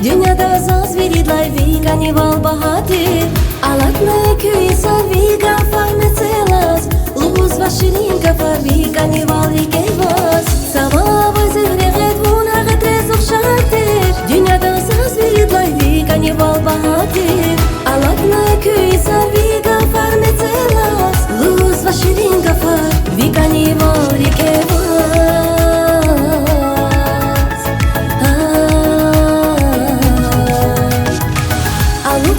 Dünyada söz verilay vigani val bahadir Alatna köysa vigan farmecelas Luz vashirin kafar vigani val rikevas Sama vazirget vuna getrezok şartir Dünyada söz verilay vigani val bahadir Alatna köysa vigan farmecelas Luz vashirin kafar vigani val rikevas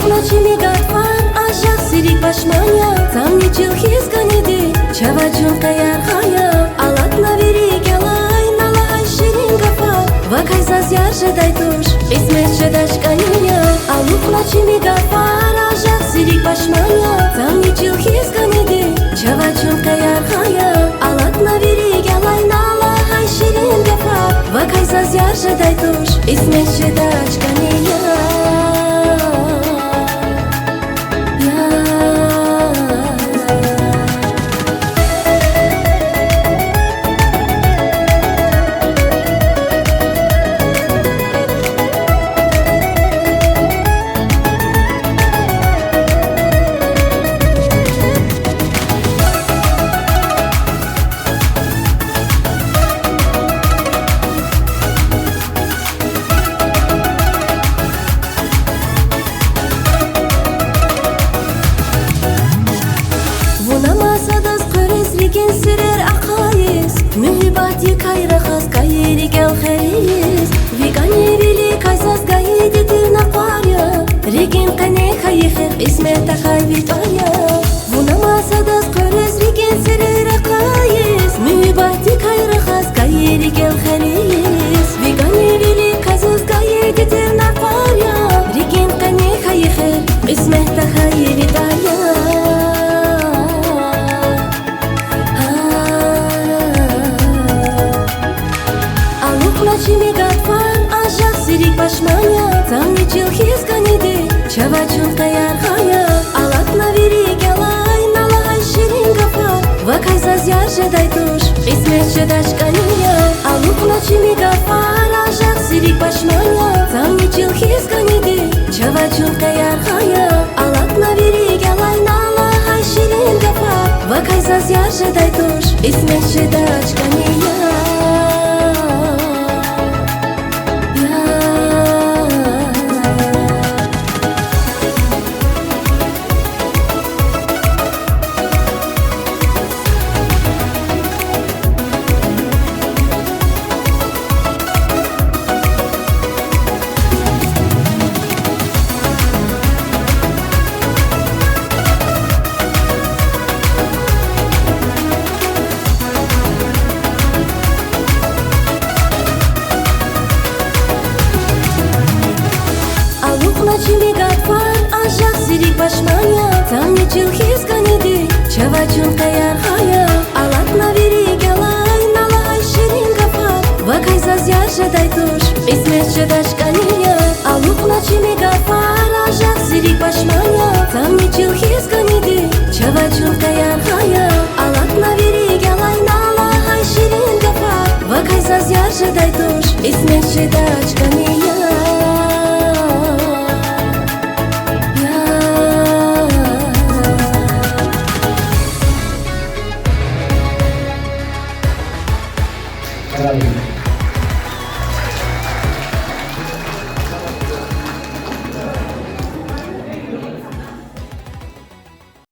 Ночами гатвар ажак сирик башманя Там не чилхиз ганиди Чаваджун каяр хая Алат на верик ялай Налай ширин гафар Вакай зазяр жедай туш Исмет жедаш ганиня Алук ночами гатвар ажак сирик башманя Там не чилхиз ганиди Чаваджун каяр хая Алат на верик ялай Налай ширин гафар Вакай зазяр жедай туш Исмет жедаш ганиня Сирер акаис Мюхибати кайрахас кайри гел херис Вигани вили кайсас гайди тир накваря Ригин кане хайхер исмета хай витваря Вунамасадас көрес ригин сирер акаис Мюхибати кайрахас кайри гел херис Вигани вили кайсас гайди тир накваря Ригин кане хайхер исмета хай витваря Ночами гатфар ажак сирик башманя Там не чилхиз ганиди Чаваджун каяр хая Алат на верик ялай Налай ширин гафар Вакай зазяр жедай туш Исмет жедаш ганиня Алук ночами гатфар ажак сирик башманя Там не чилхиз ганиди Чаваджун каяр хая Алат на верик ялай Налай ширин гафар Вакай зазяр жедай туш Исмет жедаш ганиня Ночами гатфар ажак сирик башманя Там не чилхиз ганиди Чаваджун каяр хая Алат на верик ялай Налай ширин гафар Вакай зазяр жедай туш Исмет жедаш ганиня Алук ночами гатфар ажак сирик башманя Там не чилхиз ганиди Чаваджун каяр хая Алат на верик ялай Налай ширин гафар Вакай зазяр жедай туш Исмет жедаш ганиня Правильно.